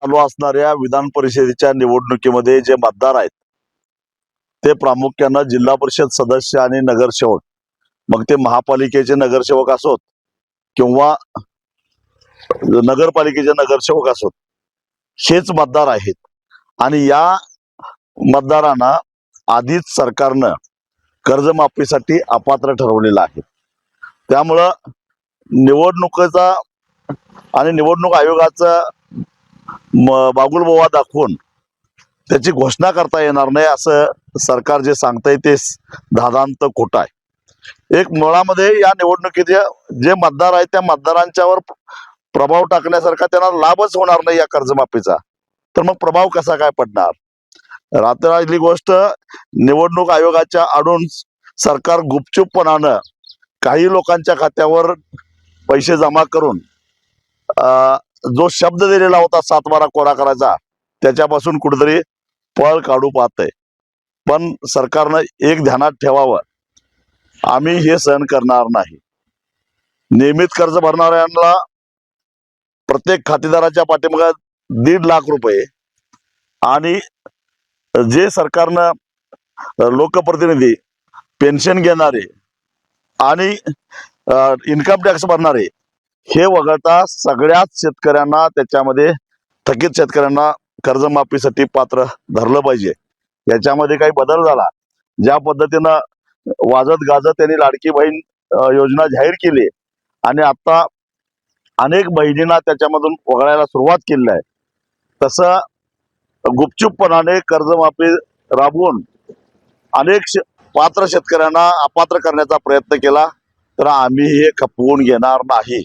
चालू असणाऱ्या विधान परिषदेच्या निवडणुकीमध्ये जे मतदार आहेत ते प्रामुख्यानं जिल्हा परिषद सदस्य आणि नगरसेवक, मग ते महापालिकेचे नगरसेवक असोत किंवा नगरपालिकेचे नगरसेवक असोत, हेच मतदार आहेत. आणि या मतदारांना आधीच सरकारनं कर्जमाफीसाठी अपात्र ठरवलेलं आहे. त्यामुळं निवडणुकीचा आणि निवडणूक आयोगाचा बागुलबोवा दाखवून त्याची घोषणा करता येणार नाही असं सरकार जे सांगतंय ते धादांत खोटं आहे. एक मुळामध्ये या निवडणुकीचे जे मतदार आहेत त्या मतदारांच्यावर प्रभाव टाकण्यासारखा त्यांना लाभच होणार नाही या कर्जमाफीचा, तर मग प्रभाव कसा काय पडणार? राहिली गोष्ट, निवडणूक आयोगाच्या आडून सरकार गुपचूपपणानं काही लोकांच्या खात्यावर पैसे जमा करून जो शब्द दिलेला होता 7/12 कोरा करायचा त्याच्यापासून कुठेतरी पळ काढू पाहतंय. पण सरकारनं एक ध्यानात ठेवावं, आम्ही हे सहन करणार नाही. नियमित कर्ज भरणाऱ्यांना प्रत्येक खातेदाराच्या पाठीमागे 1.5 लाख रुपये आणि जे सरकारनं लोकप्रतिनिधी, पेन्शन घेणारे आणि इन्कम टॅक्स भरणारे हे वगळता सगळ्याच शेतकऱ्यांना, त्याच्यामध्ये थकीत शेतकऱ्यांना कर्जमाफीसाठी पात्र धरलं पाहिजे. याच्यामध्ये काही बदल झाला, ज्या पद्धतीनं वाजत गाजत त्यांनी लाडकी बहीण योजना जाहीर केली आणि आता अनेक बहिणींना त्याच्यामधून वगळायला सुरुवात केली आहे, तसं गुपचूपपणाने कर्जमाफी राबवून अनेक पात्र शेतकऱ्यांना अपात्र करण्याचा प्रयत्न केला तर आम्ही हे खपवून घेणार नाही.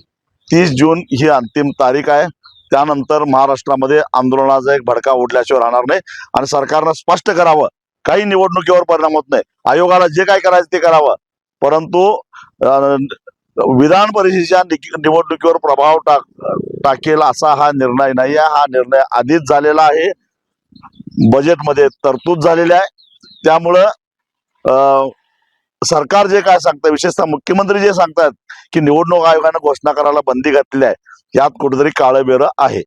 30 जून ही अंतिम तारीख आहे. त्यानंतर महाराष्ट्रामध्ये आंदोलनाचा एक भडका उडल्याशिवाय राहणार नाही आणि सरकारनं स्पष्ट करावं, काही निवडणुकीवर परिणाम होत नाही, आयोगाला जे काय करायचं ते करावं, परंतु विधान परिषदेच्या निवडणुकीवर प्रभाव टाकेल असा हा निर्णय नाही आहे. हा निर्णय आधीच झालेला आहे, बजेटमध्ये तरतूद झालेली आहे. त्यामुळं सरकार जे काय सांगतं, विशेषतः मुख्यमंत्री जे सांगतात की निवडणूक आयोगाने घोषणा करायला बंदी घातलेली आहे, यात कुठेतरी काळं बेरं आहे.